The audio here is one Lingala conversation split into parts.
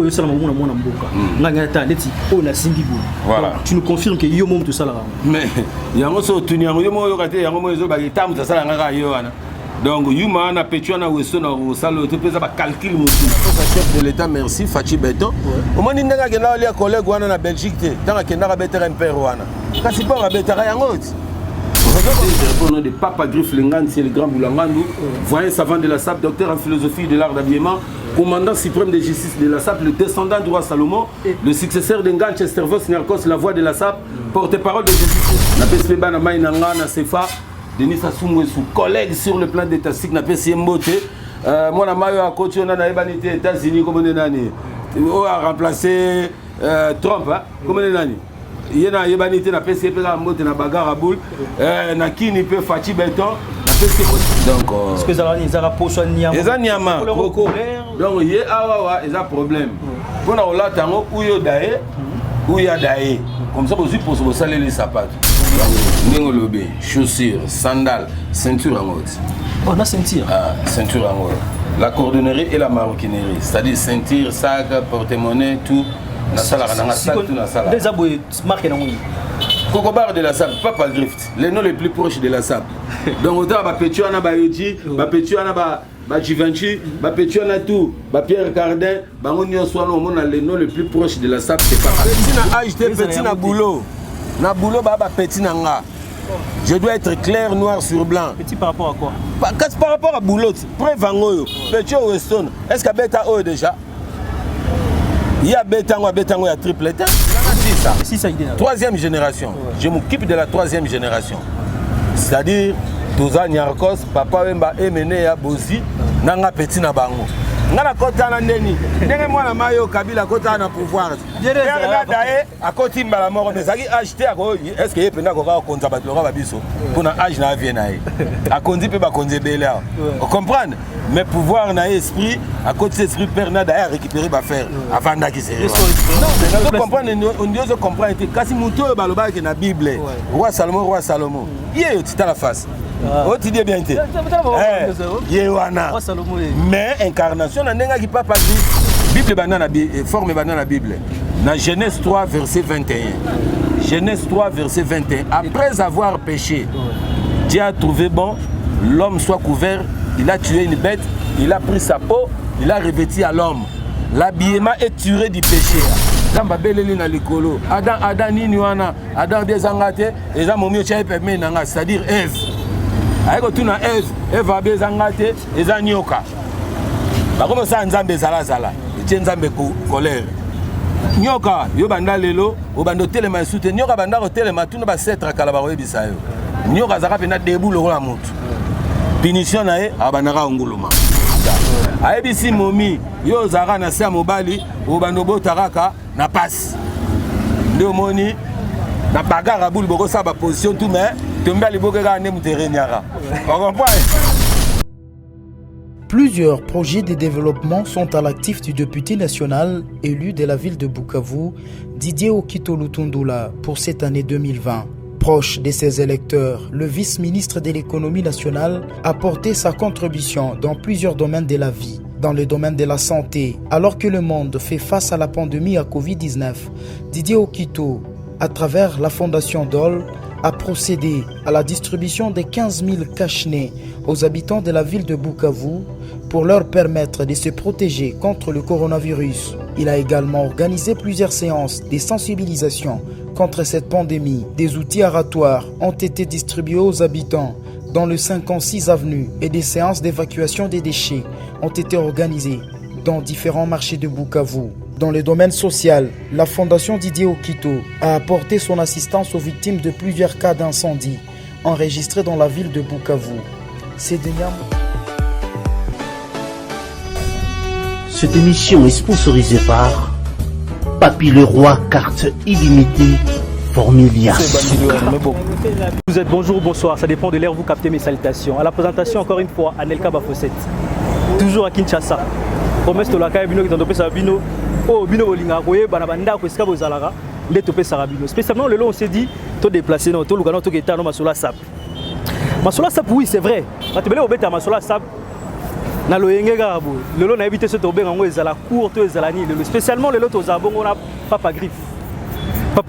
oyo sala mamona mona mboka nganga ta ndeti o na simbibo voilà tu nous confirmes que yo mom tout ça là mais yango so tuni yango yo mo yo kate yango mo zo ba tamu ta sala ngaka yo wana donc yuma na petio na weso na sala to pesa ba calcul mutu chef de l'état merci Fachi Beto au moins ndanga ke na les collègues wana na Belgique te tanga ke na better impère wana kasi pas better yango au nom de Papa Griff Lengan, c'est le grand Boulangandou, voyant savant de la SAP, docteur en philosophie de l'art d'habillement, commandant suprême de justice de la SAP, le descendant du roi Salomon, le successeur d'Engan Chestervos Niarkos, la voix de la SAP, porte-parole de justice. Na PSPBA, na Maïnanga, na CFA, Denis Sassou sous collègue sur le plan d'état-civique, na PSMBOT. Moi, na Mayo à côté, on a ébanité États-Unis, comme on est nani. On a remplacé Trump, comme on est nani. Il y a une na PCP na mbote na bagarre boule na kini pe Fachi Beton na PCP donc est-ce que ça va poso niama eza niama donc ye awa eza problème pour na ola tango uyo dae uya dae comme ça aussi pour ça les sapatos ndingo lobé chaussures sandales ceinture en haute on a ceinture ceinture en haute la cordonnerie et la maroquinerie c'est-à-dire ceinture sac porte-monnaie tout na sala na sac tout na sala des aboués marqué dans oui Cocobar de la SAP, Papa Grift, les noms les plus proches de la SAP. Donc autant ba Petio na ba Yoji, ba Petio na ba Givenchy, ba Petio na tout, ba Pierre Cardin, ba Onyo Swano, on a les noms les plus proches de la SAP, c'est pas petit na HT, petit na boulot. Na boulot ba petit na nga. Je dois être clair noir sur blanc. Petit par rapport à quoi? Par rapport à boulot, preuve ngoyo. Petio Weston, est-ce que beta o déjà? Il y a Betango, il y a triplet. Troisième génération. Ouais. Je m'occupe de la troisième génération. C'est-à-dire, Toza Nyarkos, Papa Wemba Emene ya Bozi, Nanga Petit na Bango. Nana kota na ndeni. Ndenge mwana mayo Kabila kota na pouvoir. Pierre Dae a koti mbala moko mais zaki acheter ako est-ce que yependa ko ka konza ba loka ba biso. Kuna age na vie na ye. A konzi pe ba konzi bela. Vous comprenez? Mais pouvoir na esprit à côté de l'esprit père na d'ailleurs récupérer ba faire avant d'aki c'est. Non, vous comprenez on doit se comprendre que kasi muto ba loba ke na Bible. Roi Salomon. Yé tita la face. Oh, tu dis bien été. Mais incarnation, qui pas Bible banana forme banana Bible. Dans Genèse 3 verset 21. Genèse 3 verset 21. Après avoir péché, Dieu a trouvé bon l'homme soit couvert. Il a tué une bête. Il a pris sa peau. Il a revêti à l'homme. L'habillement est tiré du péché. Adam nini wana Adam des angate et ça momio chai pe menanga c'est-à-dire Ève. Aiko tuna Ève a bezangate et ça nyoka. Ba comme ça nzambe zala et nzambe colère. Nyoka yo banda lelo o bando telema soute nyoka banda ko telema tuna ba setra kala ba yebisa yo. Nyoka zaka pena debu lo la mutu. Punition na e abanaka nguluma. Ayebisi momi yo zaka na sa mobali o bando botaraka na passe. Nde omoni na bagarre boule boko sa ba position tout mais tomba libokeka ne muterenyara. On comprend? Plusieurs projets de développement sont à l'actif du député national élu de la ville de Bukavu, Didier Okito Lutundula, pour cette année 2020. Proche de ses électeurs, le vice-ministre de l'économie nationale a porté sa contribution dans plusieurs domaines de la vie. Dans le domaine de la santé, alors que le monde fait face à la pandémie à Covid-19, Didier Okito, à travers la fondation DOL, a procédé à la distribution de 15 000 cache-nez aux habitants de la ville de Bukavu pour leur permettre de se protéger contre le coronavirus. Il a également organisé plusieurs séances de sensibilisation contre cette pandémie. Des outils aratoires ont été distribués aux habitants dans le 56 avenue et des séances d'évacuation des déchets ont été organisées dans différents marchés de Bukavu. Dans le domaine social, la fondation Didier Okito a apporté son assistance aux victimes de plusieurs cas d'incendie enregistrés dans la ville de Bukavu. Cette émission est sponsorisée par Papy Leroy, carte illimitée, Formilia. Vous êtes bonjour, bonsoir, ça dépend de l'heure où vous captez mes salutations. À la présentation, encore une fois, Anelka Bafosset. Toujours à Kinshasa. Promesse de la Kaibino qui est en Sabino. Oh, Bino Olinga, Banabanda, Kweska Bozalara, les topé Sarabino. Spécialement, le long, on s'est dit, tout déplacé dans tout le Gano, tout est dans Masola Sap. Masola Sap, oui, c'est vrai. Matébélé au bête à Masola Sap, na loyenge kaka boye lelo nayebi te so tobenga yango ezala cour to ezala nini lelo spécialement lelo tozala bongo na Papa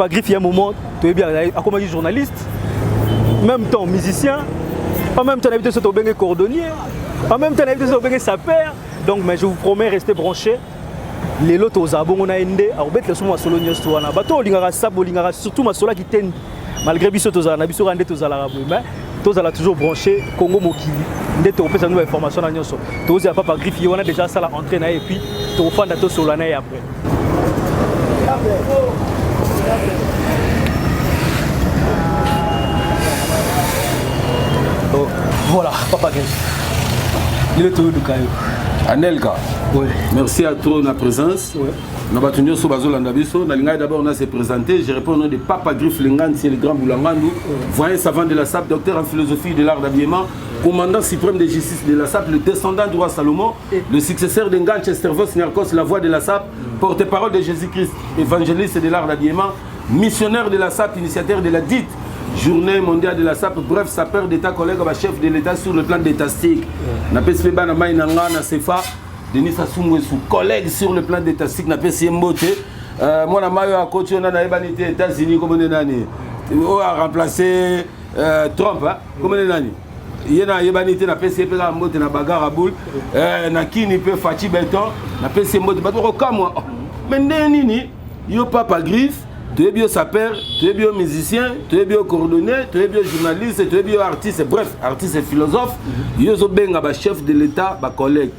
Griffe ya moment toyebi akomaki journaliste même temps musicien en même temps nayebi te so tobenga cordonnier en même temps nayebi te so tobenga sapeur donc mais je vous promets restez branchés lelo tozala bongo na ende akobetela somo masolo nyonso wana bato olingaka sabo olingaka surtout masolo akitendi malgré biso tozala na biso kaka nde tozalaka boye mais tozala toujours branché Congo mokili nde tokopesa nous information na nyonso tozala Papa Griffe ye wana déjà sala entrée na ye et puis tokofanda tosolola na ye après oh, voilà Papa Griffe il est tout du caillou Anelka, ouais. Merci à toi de la présence. Nous avons d'abord on a se présenté. Je réponds au nom de Papa Griffe Lengan, c'est le grand Boulangandou, voyant savant de la SAP, docteur en philosophie de l'art d'habillement, commandant suprême de justice de la SAP, le descendant du roi Salomon, le successeur d'Engan Chestervos Niarkos, la voix de la SAP, porte-parole de Jésus-Christ, évangéliste de l'art d'habillement, missionnaire de la SAP, initiateur de la dite Journée mondiale de la SAP, bref, sapeur d'État, collègue chef de l'État sur le plan d'étatique. Na PSP na Maïnanga, na CFA, Denis Sassou sous collègue sur le plan d'étatique, na PSP Mbote. Moi, na Mayo à côté, on a les États-Unis, comme on est nani. On a remplacé Trump, comme on est nani. Il y a des na PSP na Mbote, na bagarre à boule, na Kini peut Fachi Beton, na PSP Mbote, pas trop comme moi. Mais nani, yo Papa Griffe. Tu es bio sapeur, tu es bio musicien, tu es bio coordonné, tu es bio journaliste, tu es bio artiste, bref, artiste et philosophe. Yozo Benga, chef de l'État, collègue.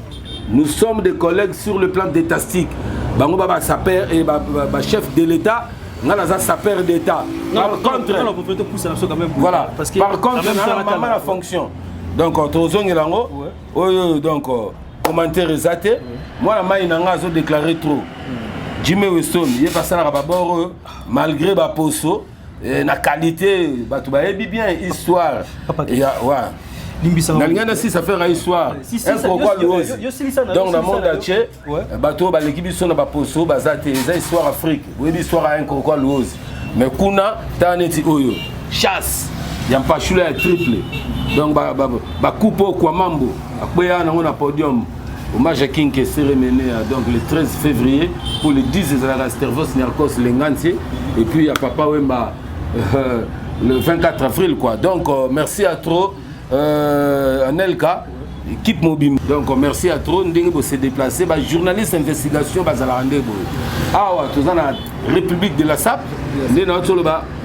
Nous sommes des collègues sur le plan d'étatique. Bango baba sapeur et chef de l'État, on a sapeur d'État. Par contre, voilà. Par contre, on a la fonction. Donc, donc, commentaire exaté. Moi, la maïnanga a déclaré trop. Jimmy Weston, il est passé à Rababor malgré la poso, la qualité, tu vas bien histoire. Ça fait une histoire. Donc, dans le monde entier, l'équipe sont dans poso, c'est histoire Afrique. Oui, l'histoire a un crocodile rose. Mais Kuna, t'as un chasse. Il n'y a pas de triple. Donc, coupe au Kwamambo. Après, on a un podium. Hommage à King qui serait mené donc, le 13 février pour le 10 de la Stervos Niarkos Lenganti. Et puis il y a Papa Wemba le 24 avril. Quoi. Donc merci à trop Anelka, équipe mobile. Donc merci à trop, nous se déplacer. Journaliste d'investigation, ah ouais, tout ça la République de la SAP,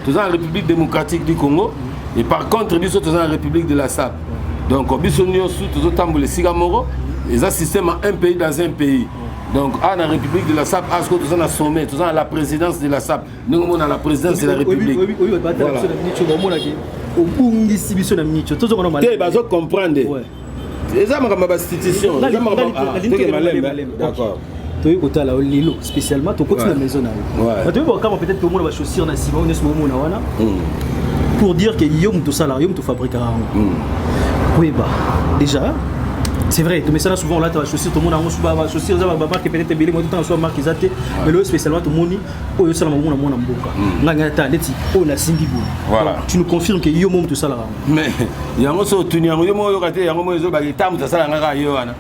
tout ça la République démocratique du Congo. Et par contre, nous sommes la République de la SAP. Donc nous sommes tous les Sigamoro. Ils ont un système en un pays dans un pays. Donc, à la République de la SAP, à ce que nous avons sommet, nous avons la présidence de la SAP. Nous avons la présidence de la République. Vous comprendre. Les hommes ont une institution. D'accord. Spécialement, tu continues la maison. Peut-être que le monde va choisir dans Simon, pour dire que Yom tout salarié, tout fabrique. Oui, bah, déjà. C'est vrai, mais ça souvent là tu vas choisir tout le monde va choisir ça va marquer peut-être belé moi tout temps soit marqué ça mais le spécialement tout le monde au ça mon mboka ngata leti on a singibu voilà tu nous confirmes que yo mom tout ça là mais yango so tuni yango yo mo yo kate yango mo zo ba tamu ça là ngaka yo wana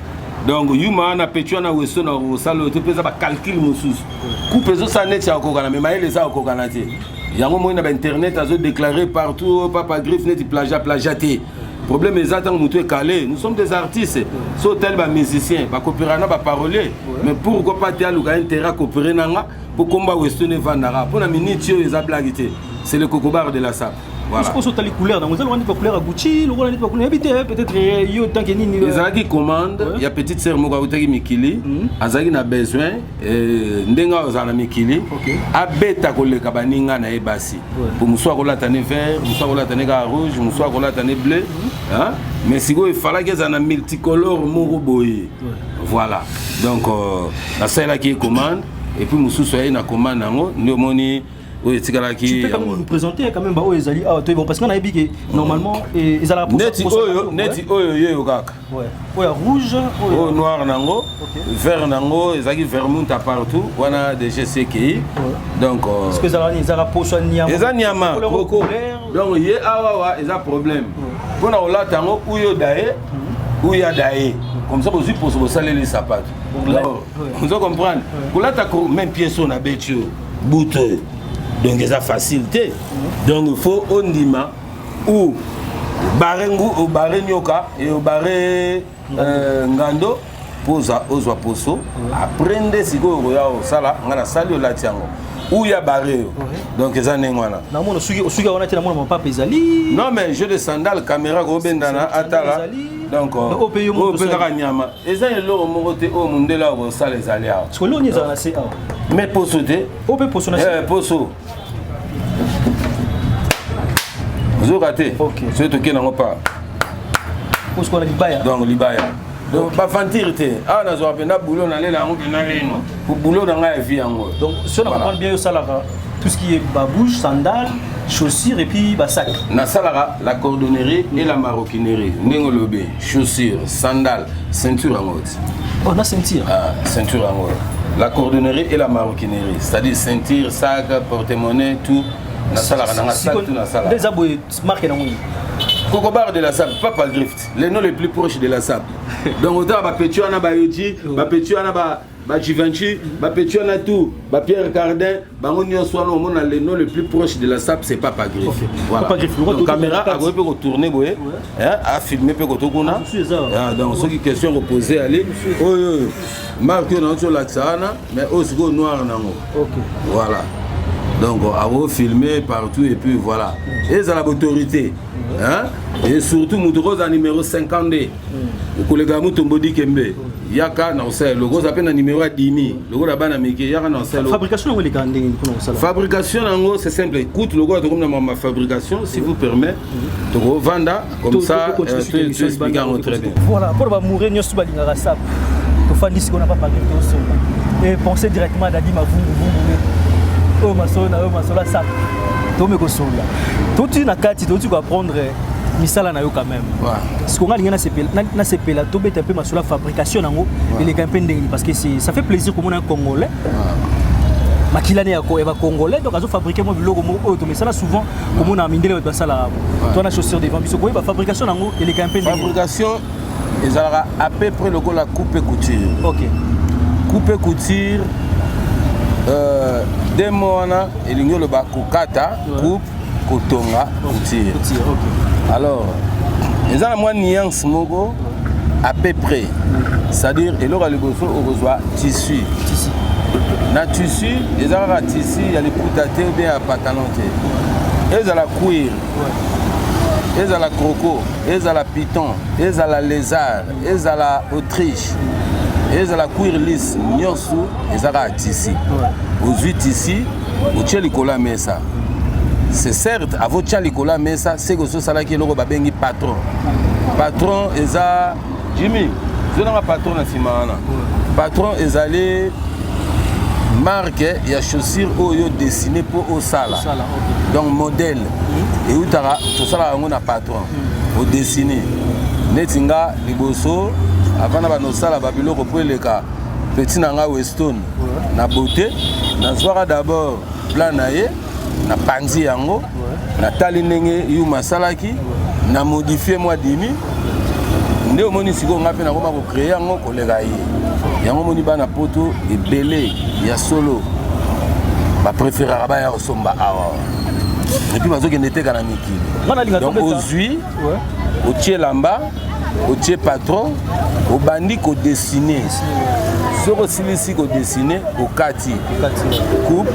donc yuma na petio na weso na salo to pesa ba calcul mususu coupe zo ça net ya kokana mais maile ça kokana te yango mo na ba internet azo déclarer partout Papa Griffe net plagiaté. Le problème est que calé. Nous sommes des artistes. Soit tel musicien, coopérer parolier. Mais pourquoi pas tel intérêt à coopérer pour combattre Weston et Vandara. Pour la minute, c'est le cocobar de la SAP. Voilà. Je pense que tu as les couleurs. Vous avez des couleurs à Gucci, vous avez des couleurs peut-être les Azaki commande, il y a petite sœur Mogautaki Mikili, Azaki a besoin, Ndenga Ozana Mikili, Abeta Koleka Baninga na Ebasi. Pour Moussoir Rolatane vert, Moussoir Rolatane rouge, Moussoir Rolatane bleu. Mais si il fallait qu'ils aient un multicolore Moroboye. Voilà. Donc, la seule qui commande, et puis Moussou Soye na commande, nous oui, tu peux quand même nous présenter quand même parce qu'on a dit que normalement ils allaient neti oyo kaka ouais rouge noir nango vert nango ezaki vermouth partout on a des GCKI donc est-ce que ça va poso nyama ezanyama donc yé awa eza problème pour na olata ngo uyo dae uya dae comme ça vous pouvez vous saler les sapatos. Vous comprenez? Pour là même pièce on a bêtio bout donc c'est facilité. Donc il faut on dima ou barengu ou barenyoka et au baré ngando posa ozwa poso aprendre siko ya sala ngana sali la tiango ou ya baré donc ça nengwana na mona suki wana tina mona papa ezali non mais jeu de sandales caméra ko bendana atala donc au pays mo peka nyama eza eloko moko te o mundela ko sala ezali a parce que lo ni za na se mais poso te o pe poso na poso vous raté c'est to ke nango pas poso ko na libaya donc libaya donc pas fantirité ah na zo apena boulot na lela ngo na leno pour boulot dans la vie yango donc si on comprend bien ça là tout ce qui est babouche sandales chaussures et puis sac na salara la cordonnerie et la maroquinerie ndingo lobé chaussures sandales ceinture en haute on a ceinture ceinture en haute la cordonnerie et la maroquinerie c'est-à-dire ceinture sac porte-monnaie tout na salara na sac tout na salara des aboués marqué dans oui Cocobar de la SAP, pas le drift, les noms les plus proches de la SAP. Donc autant Pétuana Bayoti, Pétuana Givenchy, Pétuana tout, Pierre Cardin, Baronio Soano, on a les noms les plus proches de la SAP, c'est pas Griff. Voilà. Donc caméra a pu tourner, a filmé Pekotokuna. Donc ceux qui question reposée, allez, marque sur la Tsana, mais aussi noir. Voilà. Donc, à vous filmer partout et puis voilà. Et ça l'autorité. Hein? Et surtout, nous avons un numéro 52. Pour les gars, nous avons dit que Yaka, le gros appelle un numéro 10 000. Le gros là-bas, la fabrication, fabrication, c'est simple. Écoute, le gros a ma fabrication, si vous permettez. Donc, venda comme ça, tu expliques très bien. Voilà, pour mourir, nous sommes à la SAP. Il faut dire qu'on n'a pas parlé de et penser directement à Dadi Mavou. Oh masola sap to me ko sola to tu na kati to tu ko apprendre misala na yo quand même parce qu'on a lingana na sepela to beta pe masola fabrication nango et les campagnes ndenge parce que ça fait plaisir comme on un congolais makila ne yako eva congolais donc azo fabriquer mo biloko mo to mais ça souvent comme on a mindele ba sala to na chaussure devant biso ko ba fabrication nango et les campagnes fabrication ils aura à peu près le go la coupe et couture. OK coupe et couture des mois et l'union le bas kokata coupe kotonga couture. Alors ils ont moins nuance mogo à peu près c'est-à-dire et là le bosso on reçoit tissu na tissu ils ont un tissu il y a les poutatés ou bien à pantalon ils ont la cuir ils ont la croco ils ont la python ils ont la lézard ils ont la autriche et la cuir lisse nyosu ezaka tissu aux 8 ici au tchelikola mesa c'est certes à votre tchelikola mesa c'est que ça là qui le babengi patron eza Jimmy je n'ai pas patron na simana patron ezali marque et à chaussures oyo dessiné pour au sala donc modèle et utara tout ça là on a patron au dessiné netinga liboso avant de faire babilo pour les cas petit nanga Weston na beauté na soira d'abord plan naé na panzi yango na tali ndenge yu masalaki na modifier moi dimi nde omoni siko ngapi na koma ko créer yango kolega yi yango moni bana poto ebele ya solo ba préférera ba ya somba awa et puis bazo kenete kana mikili donc aujourd'hui au tielamba au tiers patron au bandit qu'on dessiner sur aussi ici qu'on dessiner au kati coupe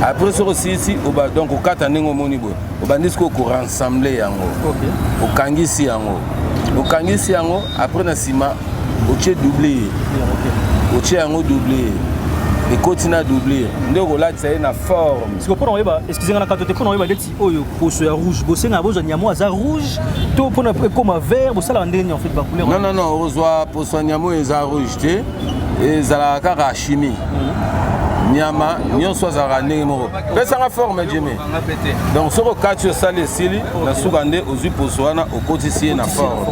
après sur aussi ici au bas donc au katanengo monibo au bandit qu'on rassembler yango au kangisi yango après na sima au tiers doublé au tiers yango doublé et continue à doubler ndeko là c'est une forme parce que pour on excusez-moi quand tu pour on va oyo poso ya rouge bosenga bozo nyamo aza rouge to pour comme vert bosala ndenge en fait ba couleur non on reçoit poso nyamo eza rouge te et za la chimie nyama nyonso za ndenge moko pesa nga forme Jimmy donc sur le cas tu ça les sili na sugande ozu poso wana okotisi na forme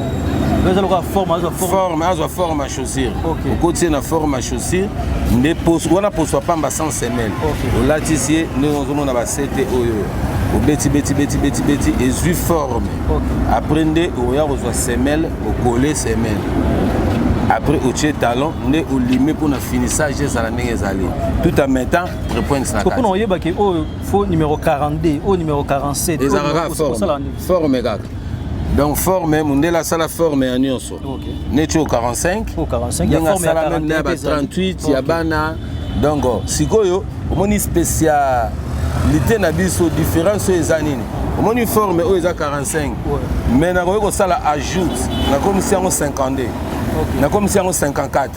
forme à chaussure au côté na forme à chaussure ne pose on a pose pas sans semelle au latissier nous on a ba sete oyo au beti et zu forme apprendre au ya reçoit semelle au coller semelle après au talon né au limé pour le finissage ça la ndenge tout en mettant 3 points na kaka on yeba ke o faux numéro 42 au numéro 47 forme gars donc forme mundela sala forme ya nyonso neto au 45 il y a forme ya même na 38 ya bana donc sikoyo omoni spécialité na biso différence ezanini omoni forme o eza 45 mais na ko sala ajoute na comme si en 52 na comme si en 54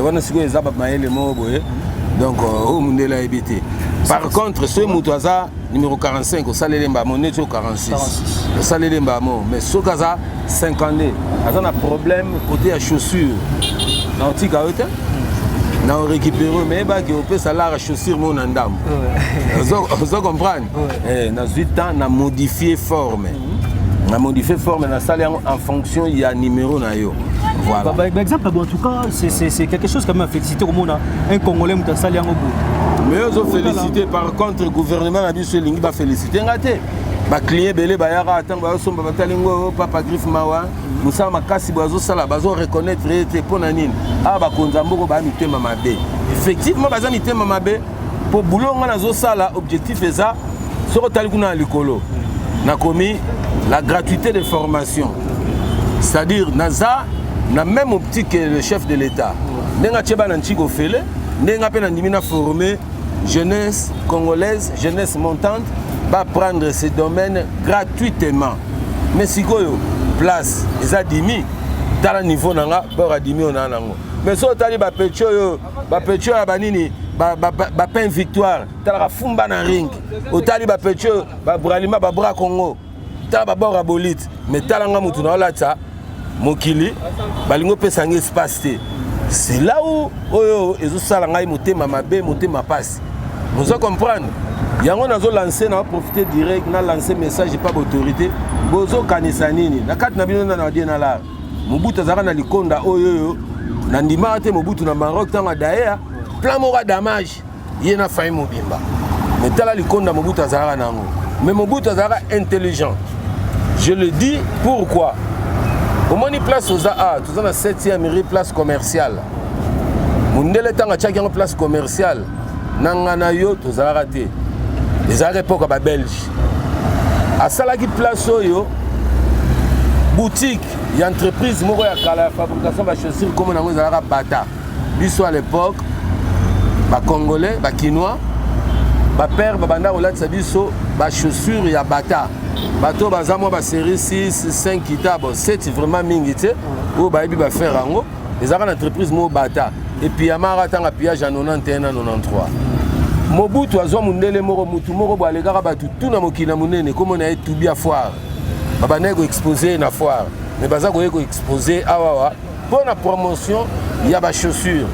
wana sikoyo eza ba mayele mo boye donc o mundela ebité par contre ce mutoza numéro 45 au Salélemba mon neto 46 au Salélemba mais sokaza 52 azana problème côté à chaussure na antika hotel na récupérer mais ba que on peut salaire chaussure mon ndam vous comprendre na 8 ans na modifier forme na salaire en fonction il y a numéro na yo. Voilà. Par exemple, en tout cas, c'est quelque chose quand même à féliciter au monde. Un Congolais qui a salé en bout. Mais ils ont félicité. Par contre, le gouvernement a dit que l'Ingi va féliciter. Les clients belé bayara attend somba batalingo papa griffe mawa musa makasi bazo sala bazo reconnaître été ponanine ah ba konzamboko ba mitema mabe effectivement baza mitema mabe pour boulot nga nazo sala objectif eza soko tali kuna likolo na komi la gratuité de formation, c'est-à-dire naza na même optique que le chef de l'État. Nenga tcheba na nchiko fele, nenga pe na ndimina former jeunesse congolaise, jeunesse montante, va prendre ces domaines gratuitement. Mais si koyo place, eza dimi, tala niveau nanga, bora dimi on nango. Mais so tali ba pecho yo, ba pecho ya banini, ba pen victoire, tala fumba na ring. O tali ba pecho, ba bralima ba bra Congo. Tala ba bora bolite, mais tala nga mutu na olata mokili, balingo pesa ngi espace. C'est là où oyo ezo sala ngai motema mabe, motema passe. Vous comprenez? Yango nazo lancer na profiter direct na lancer message pas d'autorité. Bozo kanisa nini? Na kat na bino na die na la. Mobutu azaka na likonda oyo na ndima te Mobutu na Maroc tanga daea plan mora damage yena fay mobimba. Mais tala likonda Mobutu azaka nango. Mais Mobutu azaka intelligent. Je le dis pourquoi? Au moins place aux AA, tout ça na 7e rue place commerciale. Mundele tanga tchaki en place commerciale. Nangana yo to za raté. Les à l'époque à Belge. À Salaki place oyo boutique, il y a entreprise moko ya kala fabrication de chaussures comme on a bata. Biso à l'époque ba congolais, ba quinois, ba père ba banda ola biso ba chaussures ya bata. Bato baza moi ba série 6 5 kitabo 7 vraiment mingité ou ba bi ba faire ango. Les entreprise mo bata. Et puis Yamara tanga pillage en 91 93. Mobutu azwa mundele moko mutu moko ba legara batu tuna mokina munene comme on a tout bien foire. Baba nego exposé na foire. Mais baza ko exposé awawa pour la promotion il y a ba chaussures.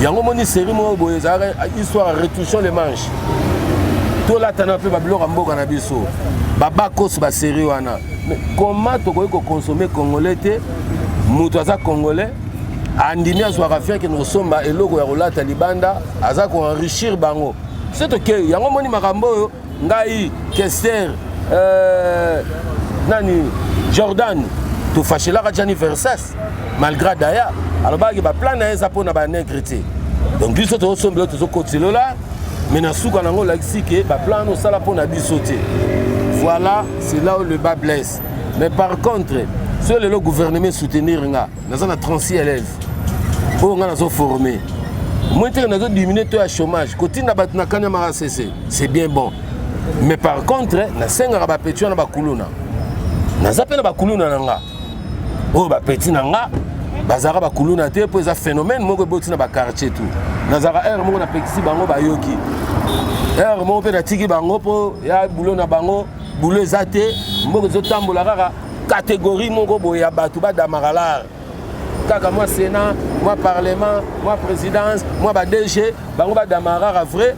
Yango moni série mo boye za histoire retouchant les manches. Tout là tana pe ba biloko mboka na biso. Baba kos ba série wana. Mais comment to ko consommer congolais te mutu aza congolais andini azwaka fia ke nosomba eloko ya kolata libanda aza ko enrichir bango c'est OK yango moni makambo ngai Kester nani Jordan to fachela ka Gianni Versace malgré daya alors ba ba plan na eza pona ba negrité donc biso to somba to kotilo là mais na suka nango la xike ba plan no sala pona bisoté voilà c'est là où le bas blesse mais par contre sur le gouvernement soutenir nga na 36 élèves pour nga nazo former moi te nazo diminuer taux de chômage kotinda batna kanya mara cc c'est bien bon mais par contre na senga ba petio na ba kuluna na zapena ba kuluna nga oh ba petit nga bazara ba kuluna te po za phénomène moko botina ba quartier tout na zara air moko na pexi bango ba yoki air moko pe na tiki bango po ya bulo na bango bulo zate moko zo tambola kaka catégorie moko boya batu ba damarala kaka moi sénat moi parlement moi présidence moi ba DG bango ba damarara vrai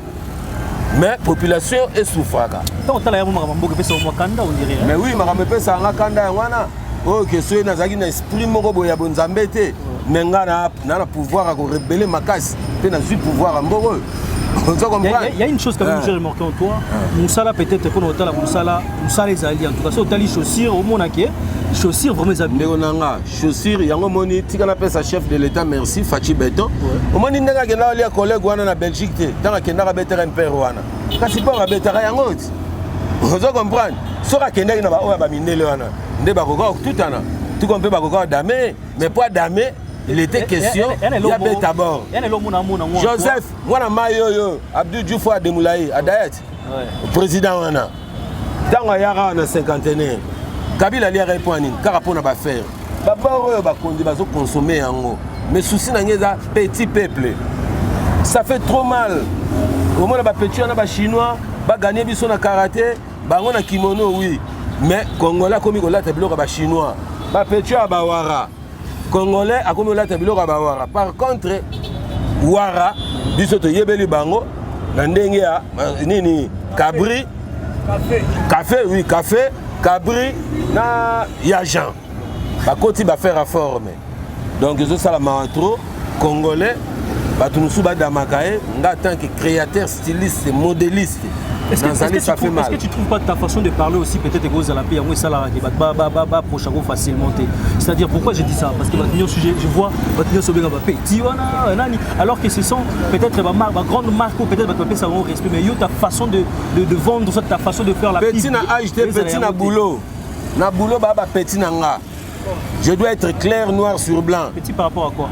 mais population est souffraka donc tala ya mama mboka pesa mo kanda on dirait mais oui mama pesa nga kanda wana OK so na zaki na esprit moko boya bonzambe te mais nga na pouvoir ko rebeller makasi pe na pouvoir mboko Il y a une chose quand même que j'ai remarqué en toi. Moussala peut-être pour notre Moussala les alliés. En tout cas, c'est autant les chaussures au monde qui chaussures vraiment les habits. Chaussures, il y a un moment qui appelle sa chef de l'État, merci, Fachi Beton. Au moment où il y a un collègue en Belgique, dans la Kenda Rabetera Imperuana. Quand il part à Betara Yangot, vous comprenez? Sur la Kenda, il y a un minelewana. Il y a tout un an. Tout comme peut pas damé, mais pas damé. Il était question, il y a bête à bord. Joseph, moi, je Abdou Diouf à Demoulaye, à Daet, président. Tant qu'il y a un cinquantenaire, Kabila a répondu, car on va faire. D'abord, on va consommer en haut. Mais souci, c'est un petit peuple. Ça fait trop mal. Au moins, les Chinois, ils gagnent le karaté, ils ont un kimono, oui. Mais les Congolais, comme ils ont les Chinois, les Bawara. Congolais a comme la tabilo Wara. Par contre, Wara, bisoto yebeli bango, nandenge ya nini cabri, café, oui café, cabri na yajan. Ba koti ba faire réforme. Donc je ça la trop congolais, ba tunusu ba damakae, nga en tant que créateur, styliste, modéliste. Est-ce que tu trouves pas ta façon de parler aussi peut-être que à la paix, moi ça là qui va prochain facilement. C'est-à-dire pourquoi je dis ça? Parce que votre sujet, je vois votre sur bien petit alors que ce sont peut-être ma grande marque ou peut-être votre ça respect mais ta façon de vendre ta façon de faire la petit na acheter petit na boulot. Na boulot baba petit na nga. Je dois être clair noir sur blanc. Petit par rapport à quoi?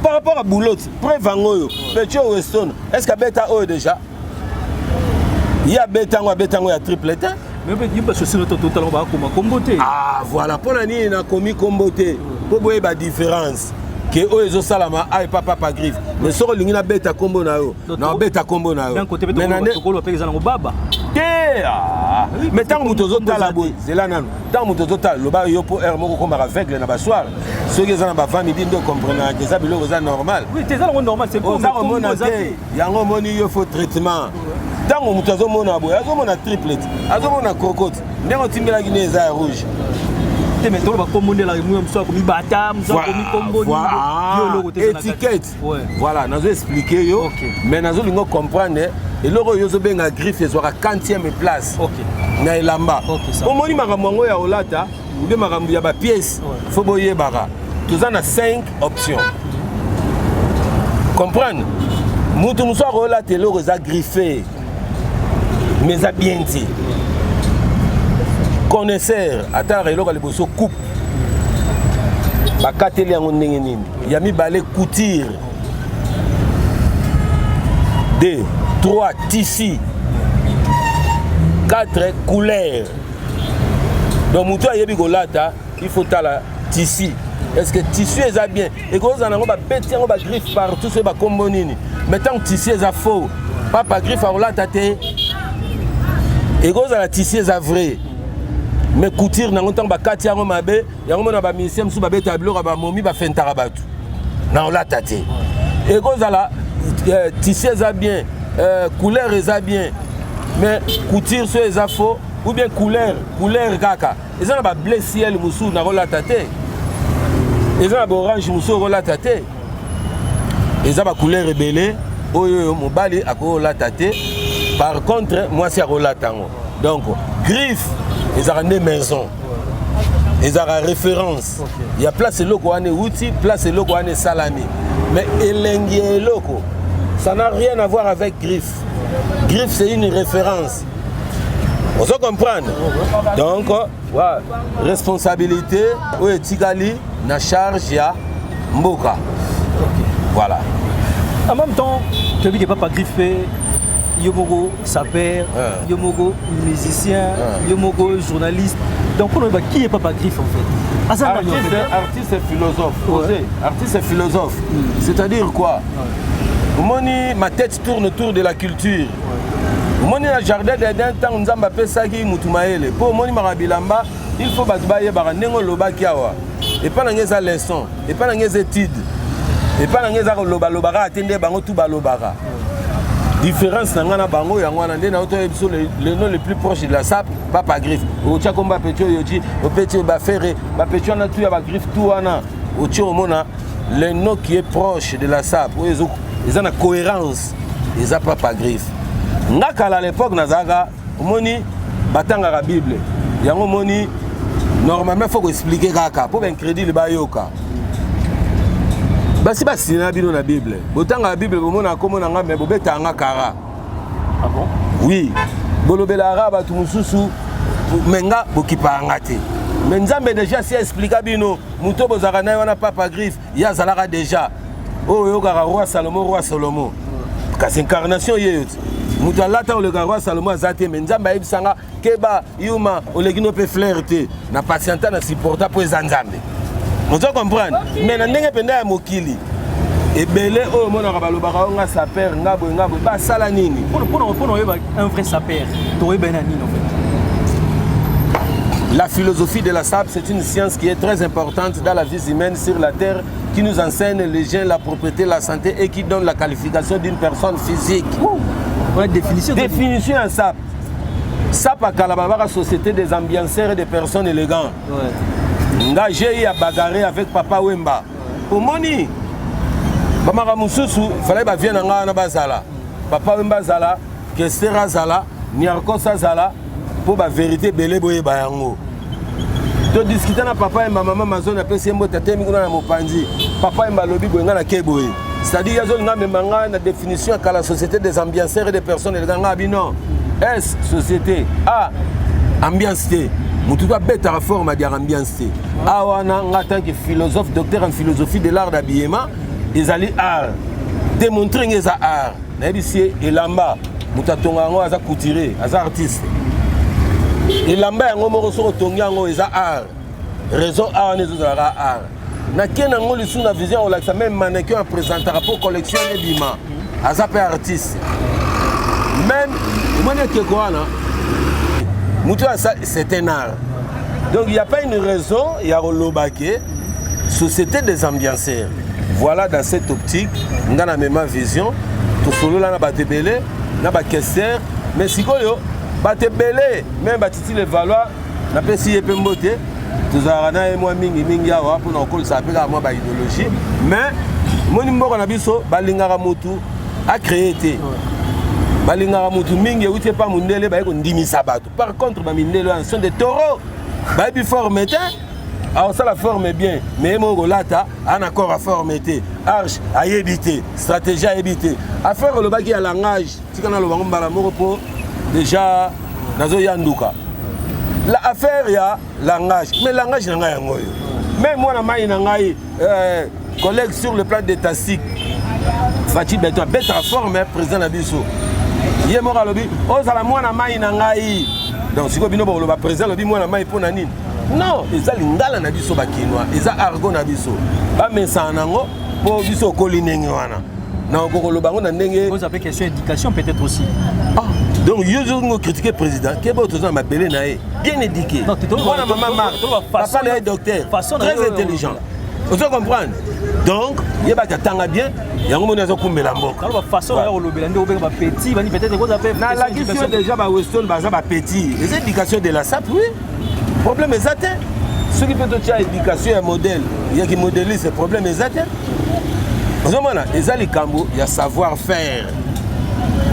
Par rapport à boulot, preuve vangoyo. Petit au Weston. Est-ce que beta o déjà? Il y a bétango, il y a tripleté. Mais il y a ce total comboté. Ah voilà, pour l'année, il a commis comboté. Pour voir la différence. Que eux ils ont salama, ah papa pas griffe. Mais sur le ligne bêta combo na yo. Na bêta combo na yo. D'un côté bêta combo pe ezana baba. Mais tant que vous avez la boue, c'est là non. Tant que vous avez le bar yo pour air moko comme aveugle na basoir. Ceux qui ont ba famille dit de comprendre que ça bilo c'est normal. Oui, c'est ça le normal, c'est pas ça on a dit. Ya ngomoni yo faut traitement. Tant que vous avez mon aboye, vous avez triplet, vous avez une cocotte. Ndenge timbela Guinée za rouge. Mais toi va commander la remouille comme comme bata, comme combo. Étiquette. Voilà, nous expliquer yo. Mais nous allons comprendre et loro yo zo benga griffe zo à 40e place. OK. Na elamba. Au moni makambo ya olata, ou de makambo ya ba pièce, faut boyer bara. Tous en a 5 options. Comprendre? Mutu muso olata loro za griffé. Mais ça bien dit. Connaisseur, attends, il y a les coupe. Il y a mis balai couture. 2, 3 tissus. 4 couleurs. Donc, il faut la tissu. Est-ce que tissu est bien? Et quand on a un griffe partout, c'est un combonini. Mais tant que tissu est faux, pas griffe à la tête. Et quand on a la tissu est vrai. Mais couture na ngotang ba katia ngo mabe yango na ba misem su ba betablo ba momi ba fentara batu na la tate et kozala tissu za bien couleur za bien mais couture so za faux ou bien couleur kaka eza na ba bleu ciel musu na la tate eza na ba orange musu la tate eza ba couleur rebelle oyo mobali ako la tate par contre moi c'est la tango donc griffe. Ils ont des maisons. Ils ont une référence. Il y a place loco ane outil, place loco ane salami. Mais elengie loco, ça n'a rien à voir avec griffe. Griffe c'est une référence. On se comprend. Donc, ouais, responsabilité ou etigali na charge ya mboka. Voilà. En même temps, tu as dit que papa griffé. Yomogo sapeur, Yomogo musicien, Yomogo journaliste. Donc on va qui est Papa Griffe en fait? Artiste et philosophe. Artiste et philosophe. C'est-à-dire quoi? Moni, ma tête tourne autour de la culture. Moni na jardin d'un temps on zamba pesaki mutumaele. Pour moni marabilamba, il faut batbaye baranengo loba kiawa. Et pas n'angeza leçon, et pas n'angeza étude. Et pas n'angeza loba lobara atteindre bango tout balobara. Différence dans la bango et le nom le plus proche de la SAP, Papa Griffe. Au Tchakomba Petio Yoji, au Petio Bafere, Petio Natu Yaba Griffe Touana, au Tchomona, le nom qui est proche de la SAP, ils ont une cohérence. eza papa griffe nga kala à l'époque nazaka omoni batanga la Bible yango moni normalement faut expliquer kaka pour ben crédit le bayoka basi basi na bino na Bible botanga la Bible bomona komona nga me bobetanga kara. Ah bon? Oui bolobela araba tu mususu menga bokipanga te mais nzambe déjà si expliquer bino muto bozaka na wana papa griffe ya zalaka déjà oh yoka roi Salomo kasi incarnation yeyote muto alata le roi Salomo azate mais nzambe ayebisanga keba yuma olegino pe flirter na patienta na supporta po ezanzambe. On doit comprendre. Mais na ndenge penda ya mokili ebele oyo monaka balobaka nga saper ngabo basala nini pour un vrai saper toyeba na nini en fait. La philosophie de la SAP, c'est une science qui est très importante dans la vie humaine sur la terre, qui nous enseigne les gens, la propriété, la santé et qui donne la qualification d'une personne physique. Ouais, définition en SAP. SAP à Kalababa, société des ambianceurs et des personnes élégantes. Ouais. J'ai eu à bagarrer avec Papa Wemba. Au Moni, Bamara Moussousou, il fallait que je vienne en Bazala. Papa Wemba Zala, Kestera Zala, Niarkosa Zala. Pour la vérité, belé boye bayango. To discuter na papa et ma maman maison na pesi mbo tete mi kuna na mopandi. Papa et ma lobby boyenga na keboye. C'est-à-dire yazo nga memanga na définition à la société des ambianceurs et des personnes les ganga bino. S société A ambiance T. Mutu doit beta forme à dire ambiance T. A wana nga tant que philosophe docteur en philosophie de l'art d'habillement, ils allaient art. Démontrer les art. Na bisie elamba muta tonga ngo aza couturier, aza artiste. Et lamba yango moko soko tongi yango eza art raison art ne zozala art na kena ngo lisu na vision olakisa même mannequin à présenter pour collection et bima aza pe artiste même mona kekoana mutu asa c'est un art donc il y a pas une raison il y a lobake société des ambianceurs voilà dans cette optique ngana même vision to solo la na batebele na ba questeur mais sikoyo bate belé même batiti le valoir na pesi yepe mbote tozara et moi mingi awa pour na kol ça peka moi ba idéologie mais moni mboko na biso balingaka mutu a créé té balingaka mutu mingi uti pa mundele ba ko ndimisa bato par contre ba mindele en sont des taureaux ba bi formete alors ça la forme bien mais mon golata en accord à formeté arche à éviter stratégie à éviter à faire le baki à langage tikana lo bango mbala moko po déjà nazo yanduka la affaire ya langage mais langage na ngai yango même moi na mai na ngai collègue sur le plan d'étatique Fachi Beto beta forme président na biso ye mo kalobi o sala moi na mai na ngai donc siko bino bo lo président lobi moi na mai pona nini non eza lingala na biso bakinwa eza argot na biso ba mesa nango po biso kolinenge wana na ko lo bango na ndenge vous avez question éducation peut-être aussi. Donc, je vais critiquer le président. Quel est votre appelé bien éduqué. Moi, maman Marc, papa est docteur, très intelligent. Vous comprenez? Donc, il y a des bien, il y a un moment où il y a une façon petit, peut-être vous avez la question déjà Weston, petit. Les éducations de la SAP, oui. Le problème est atteint. Ceux qui peuvent faire éducation et modèle, il y a qui modélisent, le problème est atteint. Vous comprenez? Il y a savoir-faire.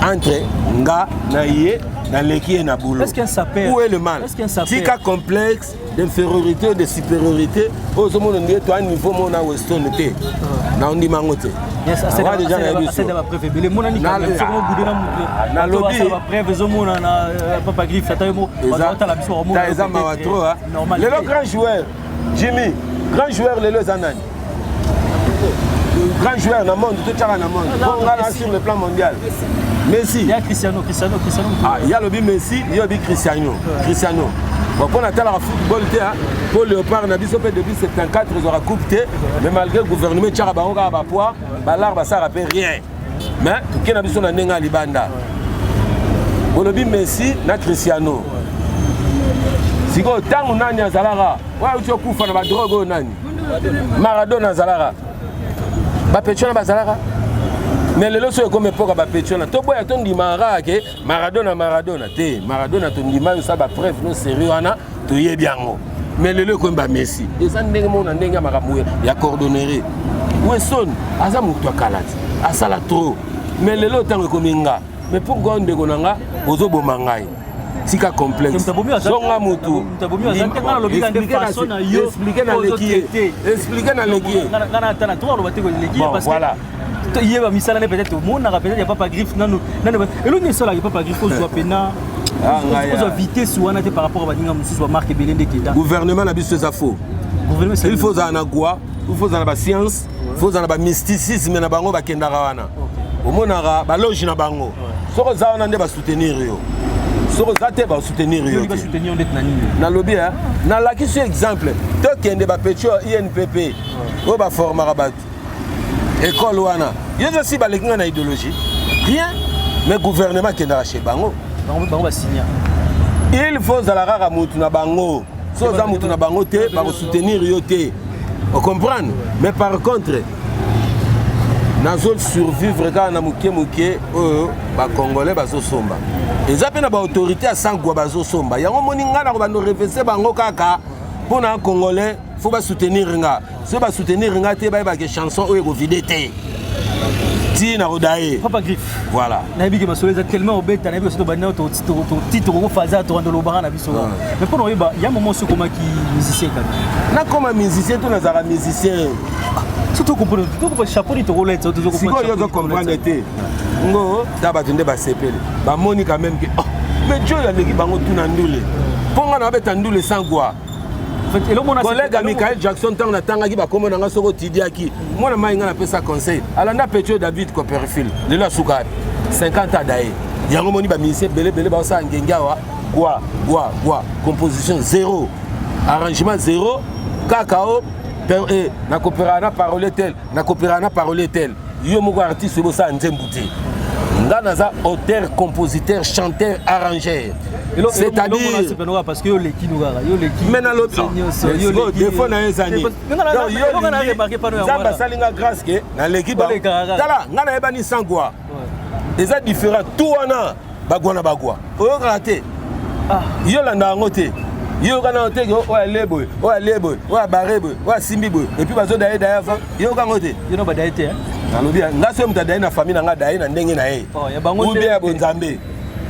Entre nga na yé na leki et na boulot. Est-ce qu'un sapeur? Où est le mal? Si cas complexe d'infériorité ou de supériorité, au moment où tu as un niveau mon à Weston té. Na on dit mangote. C'est déjà la préfet. Les mon ani ka sur boudé na lobby. Ça va préfet zo mon na papa griffe ça mo. Ba la biso mo. Ta eza ma trop hein. Le grand joueur Jimmy, grand joueur le Zanani. Grand joueur dans le monde, tout le monde. On a sur le plan mondial. Messi. Il y a Cristiano. Ah, il y a le Messi, il y a le Cristiano. Bon, pour la football, pour Léopard, on a dit depuis 74, ils auront coupé, mais malgré le gouvernement, il y a un poids, ça ne rappelle rien. Mais tout le monde a dit Libanda. Pour le Messi, il y a Cristiano. Si vous avez un nani à Zalara, vous avez un drogue nani. Maradona Zalara. Bapetchona Zalara. Mais le loso comme époque à Pétion, to boya ton di marake Maradona te Maradona ton di mayo ça ba preuve non sérieux ana to yebiango mais le comme ba Messi et ça ndenge mona ndenge makamuye ya coordonner Weston aza mutu akalati asala trop mais lelo tango kominga mais pourquoi on degonanga ozo bomangai tika complexe zonga mutu expliquer na leki voilà il y a misala peut-être au monde peut-être il y a pas griffe non et l'on est seul il y a pas griffe aux pena aux vitesse ou par rapport à badinga mususu ba marque belende keda gouvernement na biso ça faux il faut za na quoi il faut za na ba science il faut za na ba mysticisme na bango ba kendaka wana au monara ba loge na bango soko za wana nde ba soutenir yo soko za te ba soutenir yo ba soutenir ndet na nini na lobby na la qui exemple to kende ba petio INPP o ba formera bat école wana yo aussi ba lekinga na idéologie rien mais gouvernement kenda chez bango ba signer il faut za la rara mutu na bango so za mutu na bango te ba soutenir yo te on comprend mais par contre nazo survivre quand na muke ba congolais bazo somba eza pe na ba autorité à sangwa bazo somba yango moninga na ko ba no reverser bango kaka pour na congolais faut ba soutenir nga so ba soutenir nga te ba ke chanson o eko videte ti na rodaye papa griffe voilà na bigi masoleza tellement obeta na bigi so ba na to titre ko faza to ndo lobara na biso mais pour nous il y a un moment ce comment qui musicien quand na comme musicien to na zara musicien surtout comprendre tout ko chapeau ni to roulette to zo comprendre yo comprendre te ngo daba tunde ba sepele ba moni quand même que mais Dieu ya leki bango tuna ndule ponga na beta ndule sangwa collègue Michael Jackson tant na tanga ki ba komo na soko tidiaki mona mainga na pesa conseil alanda Petro David Copperfield de la souka 50 ans d'ailleurs yango moni ba musicien belé ba sa ngengawa quoi composition zéro arrangement zéro kakao na coopéra na parole tel yo moko artiste bo sa nzembuté nga naza auteur compositeur chanteur arrangeur c'est-à-dire parce que yo leki mais na l'autre des fois na ezani zamba salinga grâce que na leki ba tala nga na ebani sangwa eza différent tout wana bagwa oyo raté yo landa ngote yo kana oteke o lebo o barebo o simbibo et puis bazo daye avant yo kangote yo no badaye te alobi nga so muta daye na famille nga daye na ndenge na ye ou bien bonzambe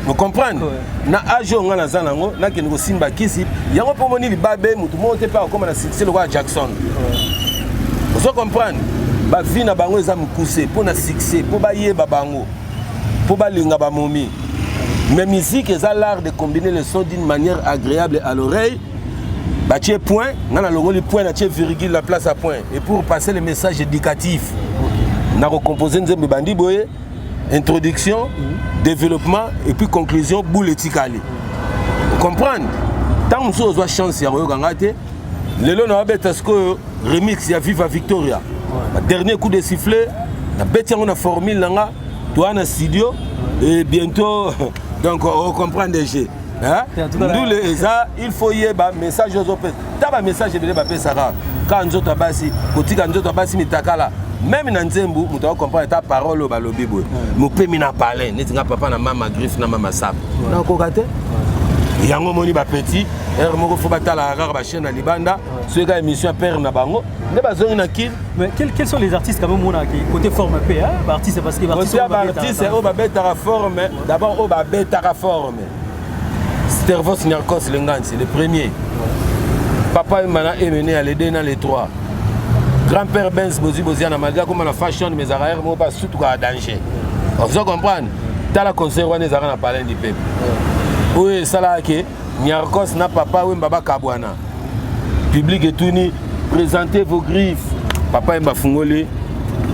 vous comprenez na ajo nga na zanango na kene ko simba kisi yango pomoni libabe mutu monte pa comme na succès le roi Jackson vous comprenez ba vie na bango eza mukuse pour na succès pour ba yeba bango pour ba linga ba momi. Mais musique est l'art de combiner les sons d'une manière agréable à l'oreille. Bâtir point, on a le point, on a virgule, la place à point. Et pour passer le message éducatif, on a recomposé une bandi boye, introduction, développement et puis conclusion, boule éticale. Vous comprenez? Tant que vous avez chance, le long on a remix, il y a Viva Victoria. Dernier coup de sifflet, on a formule, on a studio et bientôt. Donc on comprend déjà. Nous les il faut y avoir message aux autres. T'as un message de l'Ebapé Sarah. Quand nous autres basi, kotika nous autres basi mitakala. Même dans Nzembu, nous devons comprendre ta parole au balobibo. Nous pouvons m'en parler. Nous n'avons pas na mama griffe na mama sap. Non kokate. Yango moni ba petit. Er moko faut batala rare ba chaîne na libanda. Ce gars émission père na bango. Ne ba zoni na kid. Mais quels sont les artistes quand même on a côté forme P hein? Artiste parce que artiste c'est au ba beta forme. D'abord au ba beta forme. Stervos Nyarkos Lengan, c'est le premier. Papa Mana est mené à l'aider dans les trois. Grand-père Benz Boziana malgré comme la fashion mes arrières moi pas surtout à danger. Vous comprenez? T'as la conseil on est à parler du peuple. Oui, ça là que Nyarkos n'a papa ou Baba Kabwana. Public et tout ni présentez vos griffes. Papa m'a fungolé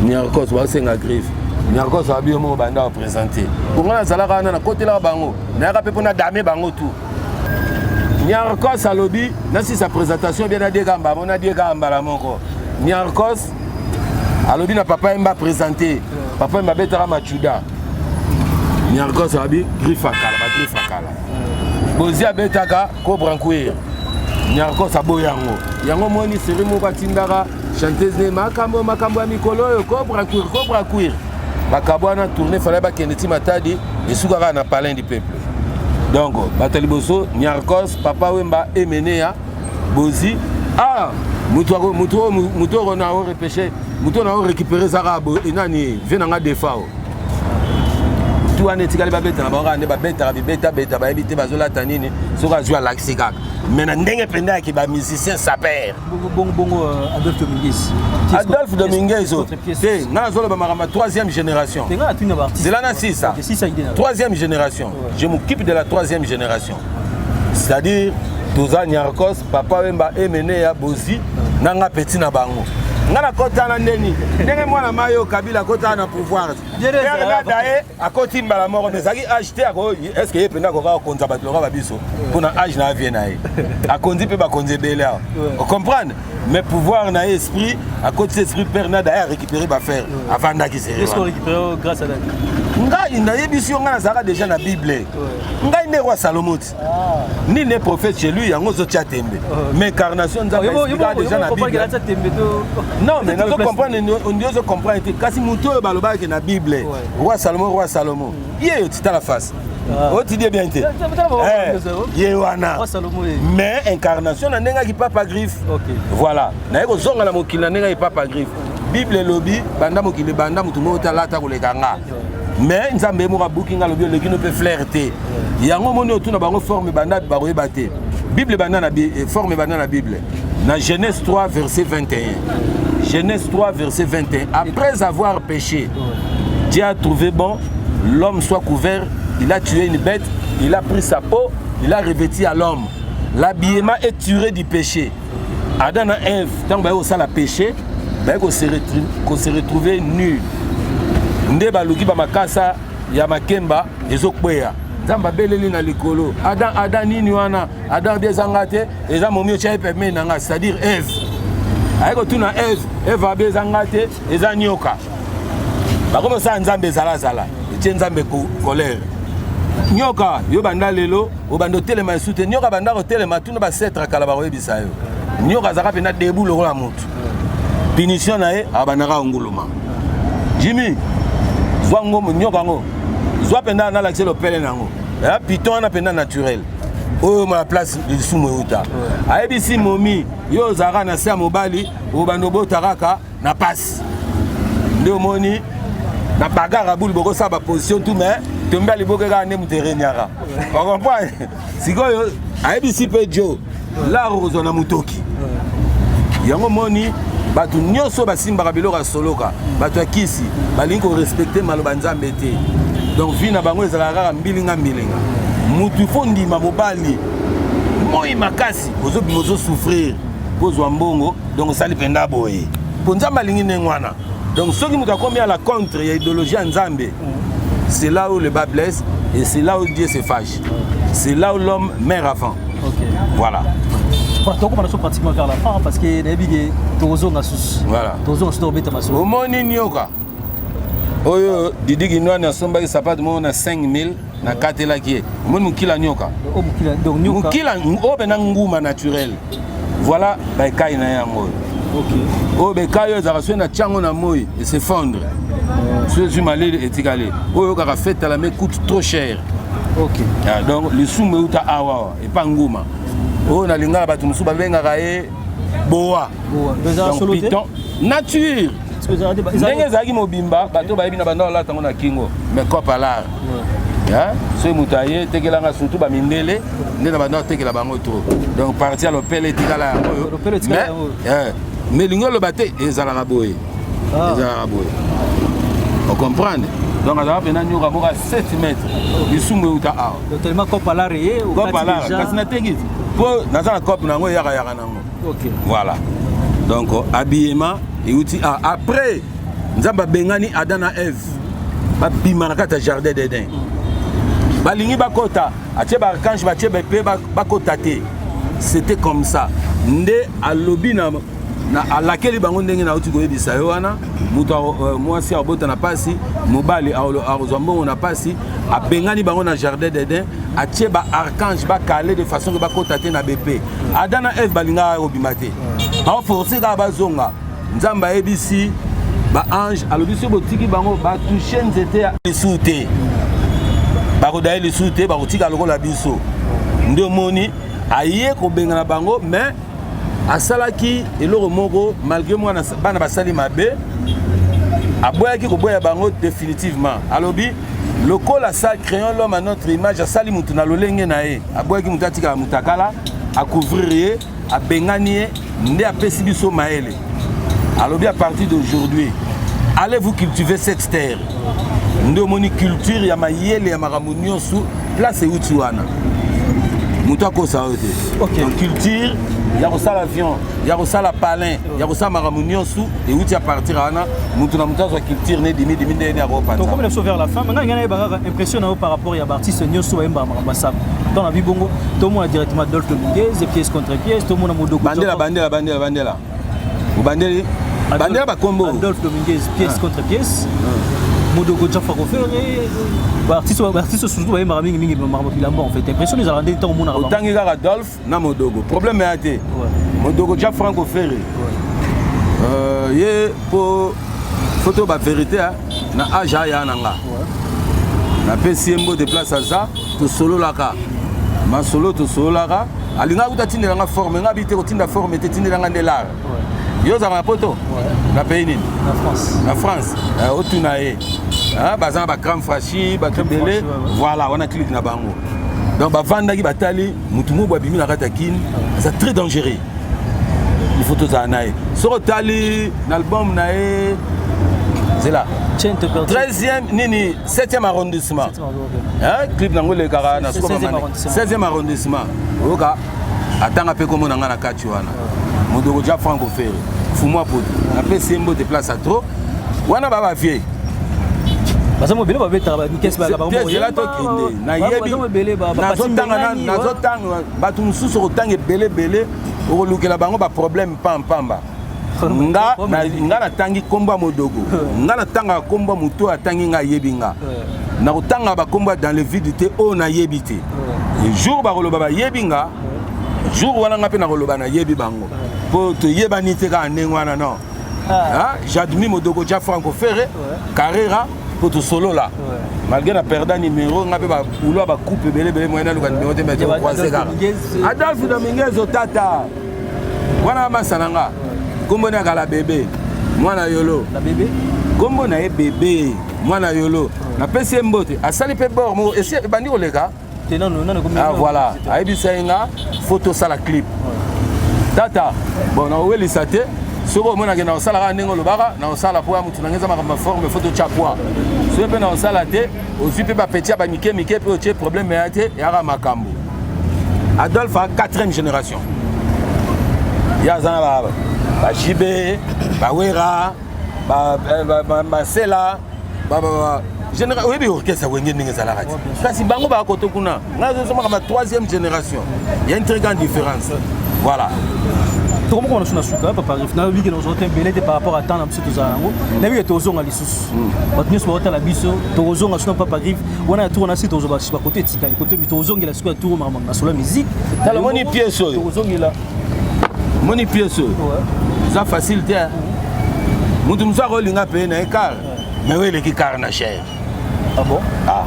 Nyarkos va c'est la griffe. Nyarkos a bien mon banda présenter. Pour moi ça là on a côté là bango. Na rapé pour na dame bango tout. Nyarkos a lobby, na si sa présentation bien à des gamba, on a des gamba là mon corps. Nyarkos a lobby na papa m'a présenté. Papa m'a betara machuda. Nyarkos a bien griffe akala. Bozia betaka ko branquer. Nyarkos a boyango. Yango moni série mo batindara chanteuse ne makambo ya mikolo ko branquer. Bakabwana tourner fallait ba keneti matadi et soukara na palin du peuple. Donc bataliboso Nyarkos papa wemba emenea bozi muto na repêché muto na récupérer zarabo enani venanga defao wana etikali babeta na bango ande babeta beta bayebi bazolata nini soki azwi alakisi kaka mais na ndenge mpenza yaki bamusicien saper bongo Adolphe Dominguez te nga nazoloba makambo 3e génération c'est là na 6 3e génération je m'occupe de la 3e génération c'est-à-dire toza Nyarkos papa wemba emene ya bozi nanga petit na bango ngana kota na ndeni ndenge mwana mayo Kabila kota na pouvoir père dae akoti mbala moko mais zaki acheter ako est-ce que yependa ko ka konza bato ba biso pona âge na vie na ye akondi pe ba konze bele on comprendre mais pouvoir na esprit akoti esprit père na dae récupérer ba faire avant d'aki c'est est-ce qu'on récupère grâce à nga ina yebisi ngana zaka déjà na bible nga ine roi Salomon ni ne prophète chez lui yango zo tia tembe mais incarnation nzamba explique déjà na bible non mais nous comprendre on doit comprendre que kasi muto baloba ke na bible roi Salomon yé tu la face oh tu dis bien té yé wana mais incarnation na ndenga ki papa griffe voilà na yeko zonga na mokili na ndenga ki papa griffe bible lobby banda mokili banda mutu mo talata kolekanga mais nzambe mo bukinga lobi le kino peut flirter yango moni otuna bango forme banda ba koyeba te bible banda na forme banda na bible dans Genèse 3 verset 21 Genèse 3 verset 21 après avoir péché Dieu a trouvé bon l'homme soit couvert il a tué une bête il a pris sa peau il a revêti à l'homme l'habillement est tiré du péché Adam et Ève tant ba ça la péché ba ko se retrouver nu nde baluki ba makasa ya makemba ezokweya nzamba beleli na likolo Adam nini wana Adam bezanga te eza momi otia peme nanga c'est-à-dire Ève ayeko tuna Ève abezanga te eza nyoka bakomo sa nzambe zala etie nzambe colère nyoka yo banda lelo obando telema sute nyoka banda ko telema tuna ba setra kala ba koyebisa yo nyoka zaka pena debu lokola mutu punition na ye abanaka nguluma Jimmy zwango nyoka ngo zwa penda na l'accès le pele nango ya piton na penda naturel o ma place de sumo uta ayebisi momi yo zaka na sa mobali obando botaraka na passe ndio moni na bagara bulu boko sa ba position tout mais tomba liboke ka ne muterenyaka on comprend sikoyo ayebisi pe jo la rozo na mutoki yango moni batu nyoso basimbaka biloko soloka batu akisi balingi ko respecter maloba nzambe te donc vie na bango ezalaka mbilinga mutu fondima mobali moi makasi ozo souffrir pozwa mbongo donc sali penda boye po nzambe alingi nengwana donc soki mutu akomi à la contre ya idéologie ya nzambe c'est là où le bas blesse et c'est là où Dieu se fâche c'est là où l'homme meurt avant voilà. On pratiquement vers la fin parce que les Tozo na sous. Voilà. Tozo na beta maso. Au moni nyoka. Oyo Didi Ginwa na somba ki sapat mo na 5000 na katela ki. Moni mukila nyoka. O mukila donc nyoka. Mukila o bena nguma naturel. Voilà ba kai na yango. OK. O be kai yo za raso na chango na moyi et s'effondre. Ce malé etikale. Oyo ka fait la mais coûte trop cher. OK. Donc le sume uta awa et pas nguma. Oh na lingala batu musu babengaka ye boa piton nature ndenge ezalaki mobimba bato bayebi na banda olata ngo na kingo mais copalar soki moto aye tekelanga surtout bamindele nde na banda otekela bango to donc parti ya lopele etikala yango mais lingi oloba te ezalaka boye ocomprendre donc azala mpena nyoka moko 7 mètres lisumu euta awa tellement copalar ye copalar kasi natekisi pour dans la coupe nango yaka nango. OK. Voilà. Donc habillement et outil après nzamba bengani Adam na Ève. Ba bimanaka ta jardin d'Éden. Ba lingi ba kota, atie ba archange ba tie ba pe ba kota te. C'était comme ça. Nde alobi na alakeli bango ndenge na uti koyebisa yo wana mutu mwasi abota na pasi mobali azwambongo na pasi abengani bango na jardin d'Éden atie ba archange ba calé de façon que ba kotate na BP Adam na Ève balinga obima te ba forcer ka bazonga nzamba ebisi ba ange alobisi botiki bango ba toucher nzete ya lisute ba kodaye lisute ba kotika lokola biso ndio moni aye ko benga na bango mais asalaki eloko moko malgré moi bana basali mabe aboyaki koboya bango définitivement alobi le col à ça créant l'homme à notre image à sali mutu na lolenge na e aboyaki mutu atika mutakala à couvrir à benganie ndé apesi biso maele. Alors bien à partir d'aujourd'hui allez-vous cultiver cette terre ndé moni culture ya mayele ya maramunio sous place et utsuana mutu akosa ote. Donc culture ya kosala avion ya kosala palin ya kosala maramunio sous et uti à partir ana mutu na mutu za culture ne dimi ne ya repas. Donc comme il est vers la fin maintenant il y a une impression par rapport à l'artiste Nyoso Emba Marambasa dans la vie bongo tout le monde a directement Adolphe Dominguez pièce contre pièce tout le monde a Modoko bandela ba combo Adolphe Dominguez pièce contre pièce Modoko Jaffa Ferré artiste surtout ba Emba mingi Marambasa en fait impression les Irlandais tant monde autant il y a Adolphe na Modoko problème est até Modoko Jaffa Ferré ye pour photo ba vérité na aja ya nanga na PCMbo de place à ça to solo laka ma solo to solo laka alinga utatinda nga forme nga bité kotinda forme tetinda nga ndelar yo za poto na pays nini na France otunae bazan ba crème fraîchie ba kebele voilà on a clic na bango donc ba vanda ki batali mutu mo bimi na kata kin c'est très dangereux il faut tout ça nae so tali l'album nae c'est là 13e nini 7e arrondissement clip nango le kara na 16e arrondissement oka atanga pe komo nanga na kati wana Modoko ja Franco Ferré fumwa poto na PCMbo de place à trop wana baba vie baza mobile ba beta ba nikes ba ba mo yela to kinde na yebi nazo tanga batu mususu kotanga belé okolukela bango ba problème pamba nga na tangi komba Modoko nga na tanga komba muto atangi nga yebinga na kotanga ba komba dans le vide te o na yebité jour ba koloba ba yebinga jour wana nga pe na koloba na yebi bango po to yebani te ka ndengwana non j'admire Modoko ja Franco Ferré Carrera pour to solo là malgré la perdant numéro nga pe ba ulo ba coupe belé moyena luka numéro te mettre croiser ga Adolphe Dominguez otata wana masananga kombo na kala bébé mwana yolo la bébé kombo na ye bébé mwana yolo na PCMbo te asali pe bord mo esi bandi koleka voilà aibisa nga photo sala clip tata bon na weli sate soko mona ke na sala ka ndenge lobaka na sala po mutu na ngeza ma forme photo chapwa so pe na sala te ozi pe ba petit ba mike pe o che problème ya te ya ka makambo Adolphe a 4e génération ya zana ba Jibé ba Wera ba Sela ba général oui orchestre wenge ndenge zala kati kasi bango ba koto kuna ngazo soma kama 3e génération il y a une très grande différence voilà to comment on a suka papa rif na biki nos autres belé par rapport à temps na biso zango na bi to zonga lisusu batni so bota la biso to zonga suna papa rif wana tour na site ozoba ba côté tika côté bi to zonga la suka tour mama na solo musique tala moni pièce to zonga la moni pièce ça facilité mutu msako linga pe na écart mais oui les qui car na cher. Ah bon? Ah.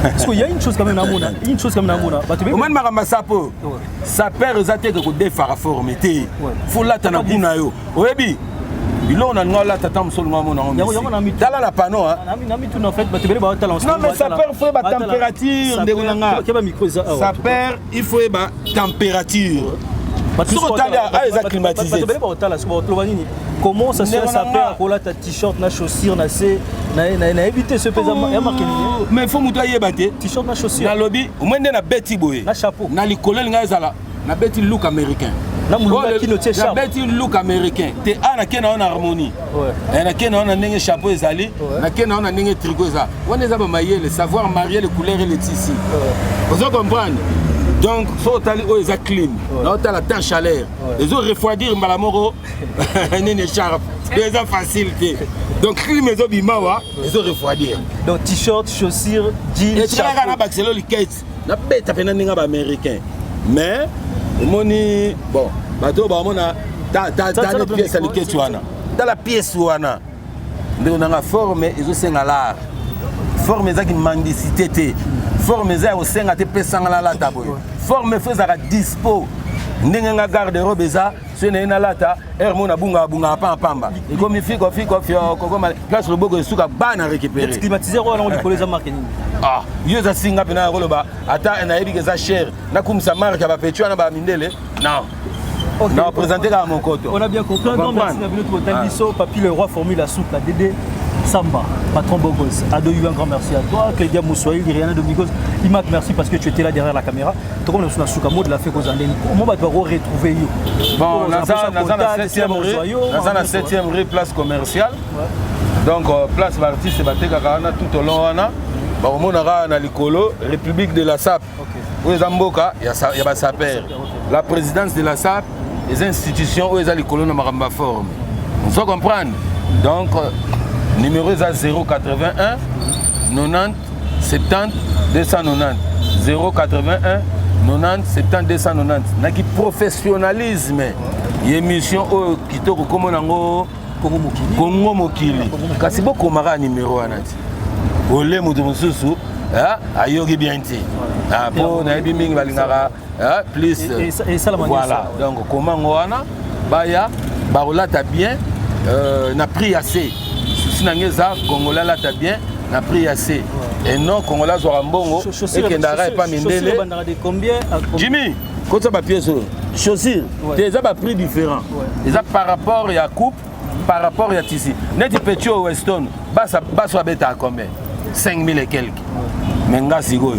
Parce qu'il y a une chose quand même dans le monde. Une chose quand même dans le monde. Au moins, ma sapo. Ça perd les attaques que des faraformité. Faut là t'en as yo. Oebi. Il on a là t'attends seulement mon nom. T'as là la panneau hein. Nami tout en fait, tu veux pas talent. Non mais ça perd faut ba température de onanga. Ça perd il faut ba température. Comment ça se fait ça perd pour là ta t-shirt na chaussure na c'est na éviter ce pesant et marqué mais faut mutailler baté t-shirt na chaussure na lobby au moins na beti boy na chapeau na likolo nga ezala na beti look américain na mulunga kino tie chapeau na beti look américain te ana kena en harmonie ouais na kena on ndenge chapeau ezali na kena on ndenge tricot za on ezaba mailler le savoir marier les couleurs et les tissus vous comprenez. Donc, so tali o eza clean. Na ta la temps chaleur. Les autres refroidir malamoro ni écharpe. C'est facilité. Donc clean les obima wa, les autres refroidir. Donc t-shirt, chaussures, jeans, et chapeau. Et tu na baxelo likete. Na beta pena ninga ba américain. Mais moni bon, bato ba mona ta na pièce likete wana. Ta la pièce wana. Ndeko na forme ezo senga l'art. Forme ezaki mendicité te. Forme za o senga te pesanga la taboy. Forme faisaka dispo ndenge nga garde robe za ce n'est pas lata, Hermona bunga bunga pamba. Et comme il fait place le bogo suka bana récupérer. Climatisé on dit les marques. Ah, yo za singa pena roloba, ata na yebi que ça cher, na comme ça marque ba petua na ba mindele. Non. Okay. Non, présenter à mon côté. On a bien compris. Non, merci Nabino Taliso, Papi le roi formule la soupe, la Dédé Samba, patron Bogos. Ado, un grand merci à toi. Clédia Moussoïl, Rihanna Domingos, Imak, merci parce que tu étais là derrière la caméra. Tout comme nous sommes mot de la fait aux Andéni. Comment va-t-on retrouver you? Bon, on a la 7e rue, place commerciale. Donc, place l'artiste, c'est Batéka tout au long. On a la République de la SAP. Où est Zamboka? Il y a sa père. La présidence de la SAP, les institutions où ils ont les colonnes de Maramba Forme. On peut comprendre. Donc, numéro 081 90 70 290. 081 90 70 290. N'a qui professionnalisme. L'émission qui te recommande Congo Mokili. Kasi beaucoup mara numéro 1. Olé Moudoussou. Ayogi Bianti. Pour Naïbi Ming Balingara. Plus. Et ça, voilà. Donc, comment on a Baya, Barola t'a bien, n'a pris assez. Si Nangeza, Congolais là t'a bien, n'a pris assez. Et non, Congolais Zorambongo, et Kendara et pas Mindele. Jimmy, quand ça va pièce, chaussures, tu as prix différent. Ils ont par rapport à coupe, par rapport à tissu. Net petit au Weston, bas soit bête à combien 5000 et quelques. Menga Sigo,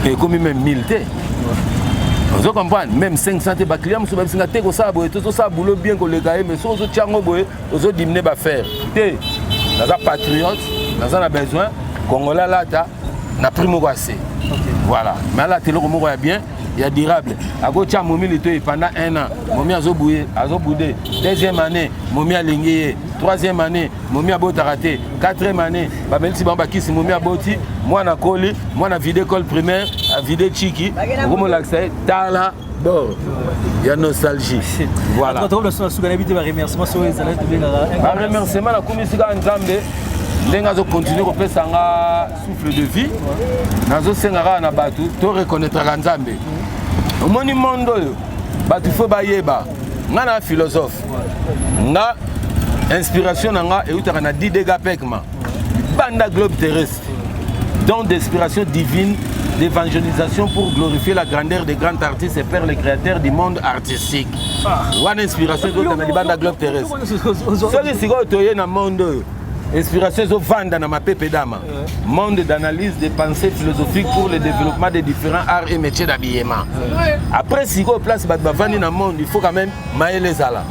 et comme même 1000 T. Vous comprenez, même 500 clients, vous savez, que ça a boulot bien que les gars, mais si vous avez vous avez diminué à faire. Nous sommes patriotes, nous avons besoin, Congolais là, nous avons pris assez. Voilà. Mais là, tu es bien, il y a durable. À gauche, Momi était pendant 1 an, Momi a boudé. Deuxième année, Momi a lingué. Troisième année, Momi a raté. Quatrième année, Momi a boti. Moi, na Koli, moi, na vidé école primaire, à vidé Chiki. Comment l'accès, Tala, bord. Il y a nostalgie. Voilà. Un remerciement à la commission Nzambe. Nous continuons à faire un souffle de vie. Nous sengara na batu, to reconnaître Nzambe. Au monde, batu fo bayeba. Ngana philosophe. Nga inspiration nga et utaka na 10 dégâts pekma. Banda globe terrestre. Don d'inspiration divine d'évangélisation pour glorifier la grandeur des grands artistes et pères les créateurs du monde artistique. One inspiration de la banda globe terrestre. Celui qui est dans le monde. Inspiration de vendre dans ma pépé dama. Monde d'analyse des pensées philosophiques pour le développement des différents arts et métiers d'habillement. Après, si vous place dans le monde, il faut quand même mailler les alas.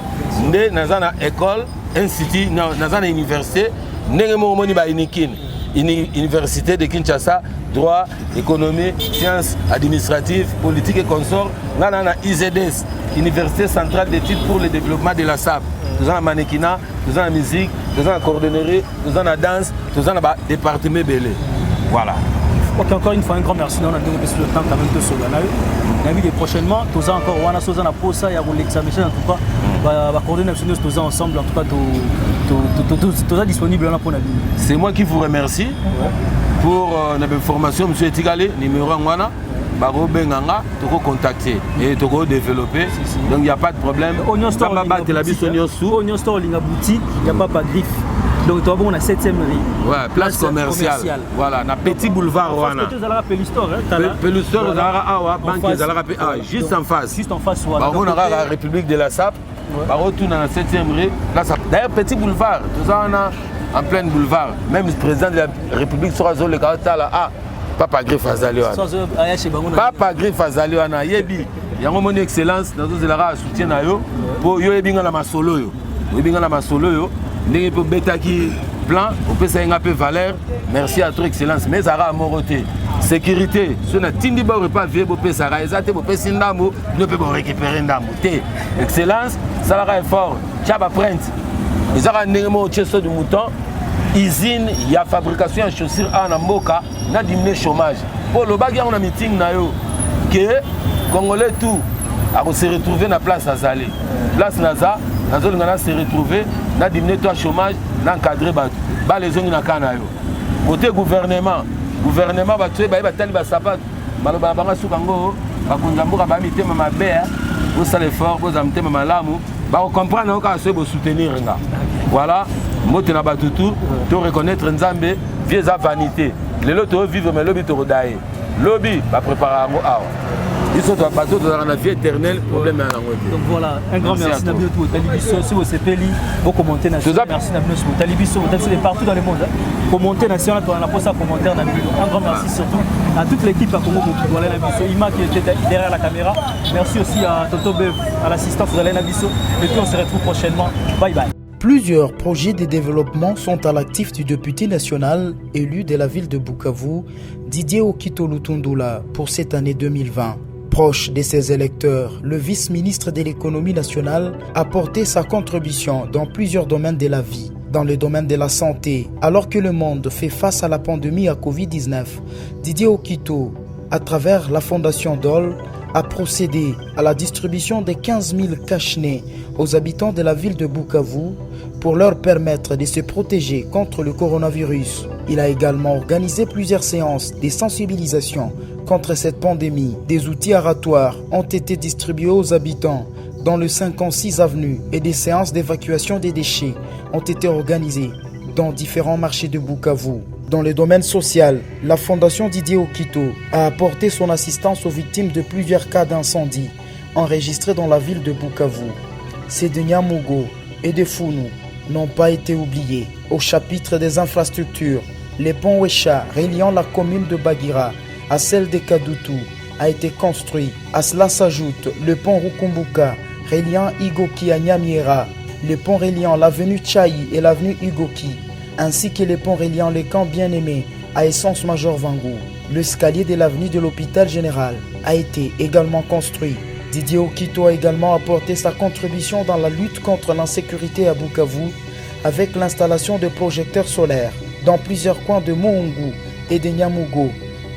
Nous avons une école, institut, nous avons une université, nous avons une université de Kinshasa, droit, économie, sciences administratives, politique et consorts. Nous avons une IZS, Université centrale d'études pour le développement de la SAP. Nous avons un mannequinat, nous avons la musique, nous avons la coordonnerie, nous avons la danse, nous avons le département belé. Voilà. Ok, encore une fois, un grand merci. Nous avons développé le temps quand même de se gagner. Prochainement, nous avons encore Wana Sosa na Posa, il y a l'examen en tout cas. La coordination, nous sommes ensemble, en tout cas, nous sommes disponibles pour nous. C'est moi qui vous remercie pour l'information, M. Etigale, numéro 1 Wana. Baro Benganga, tu peux contacter et tu peux développer. Donc il n'y a pas de problème. Oignon Store, Oignon Store, il y a boutique, il n'y a pas de griffe. Donc tu vas voir, on a 7e rue. Ouais, place commerciale. Voilà, on a petit boulevard. Pelustor, Pelustor, juste en face. Juste en face. On a la République de la SAP. Baro, tout dans la 7e rue. D'ailleurs, petit boulevard, tout ça on a en plein boulevard. Même le président de la République sera sur le caractère là. Papa Griff Azaliwana. Papa Griff Azaliwana. Yebi. Il y a une excellence dans le soutien à eux. Pour eux, ils ont la masolo. Ils ont la masolo. Ils ont un plan. On peut faire un peu valeur. Merci à toi, excellence. Mais ça a amoroté. Sécurité. Si on a tindi ba pas vieux bopé ça ra ezate bopé sindamo, ne peut pas récupérer ndamo. Excellence, ça la fort. Chaba print. Ils ont un numéro de chesso du mouton. Usine, il y a fabrication de chaussures en Amboka, il y a diminué le chômage. Pour le bagage, on a un meeting que les Congolais tout se retrouver dans la place Azali. Place Naza, on se retrouver, on a diminué le chômage, on a encadré les zones dans le côté gouvernement, va tuer, va tali va sapat, malobaba soukango, va kunzamboka va mité mama bea, vous savez fort, vous amité mama lamu, comprendre que c'est pour soutenir. Voilà, moto na batutu, tu reconnaître Nzambe, vieux à vanité. Les lots vivre mais lobby te redailler. Lobby va préparer un awa. Ils sont bateau dans la vie éternelle, problème à la route. Donc voilà, un grand merci Nabino tout Talibiso, si vous êtes peli, vous commentez national. Merci Nabino tout Talibiso, vous êtes partout dans le monde. Commentez national, on a posé un commentaire Nabino. Un grand merci surtout à toute l'équipe à Congo pour aller Nabiso, Ima qui était derrière la caméra. Merci aussi à Toto Bev, à l'assistance de Alain Nabiso. Et puis on se retrouve prochainement. Bye bye. Plusieurs projets de développement sont à l'actif du député national élu de la ville de Bukavu, Didier Okito Lutundula, pour cette année 2020. Proche de ses électeurs, le vice-ministre de l'économie nationale a porté sa contribution dans plusieurs domaines de la vie. Dans le domaine de la santé, alors que le monde fait face à la pandémie à Covid-19, Didier Okito, à travers la fondation DOL, a procédé à la distribution de 15 000 cache-nez aux habitants de la ville de Bukavu pour leur permettre de se protéger contre le coronavirus. Il a également organisé plusieurs séances de sensibilisation contre cette pandémie. Des outils aratoires ont été distribués aux habitants dans le 56 avenue et des séances d'évacuation des déchets ont été organisées dans différents marchés de Bukavu. Dans le domaine social, la fondation Didier Okito a apporté son assistance aux victimes de plusieurs cas d'incendie enregistrés dans la ville de Bukavu. Ces de Nyamugo et de Funu n'ont pas été oubliés. Au chapitre des infrastructures, le pont Wesha reliant la commune de Bagira à celle de Kadutu a été construit. À cela s'ajoute le pont Rukumbuka reliant Igoki à Nyamiera, le pont reliant l'avenue Tchaï et l'avenue Igoki, ainsi que le pont reliant le camp Bien-Aimé à Essence Major Vangou. L'escalier de l'avenue de l'hôpital général a été également construit. Didier Okito a également apporté sa contribution dans la lutte contre l'insécurité à Bukavu avec l'installation de projecteurs solaires dans plusieurs coins de Mohungu et de Nyamugo,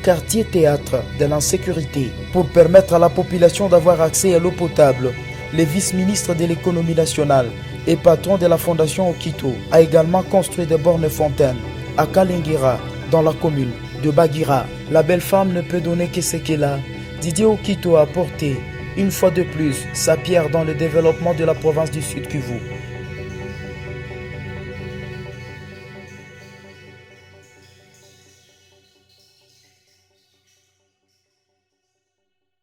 quartier théâtre de l'insécurité, pour permettre à la population d'avoir accès à l'eau potable. Le vice-ministre de l'économie nationale et patron de la fondation Okito a également construit des bornes fontaines à Kalingira, dans la commune de Bagira. La belle femme ne peut donner que ce qu'elle a. Didier Okito a apporté une fois de plus sa pierre dans le développement de la province du Sud Kivu.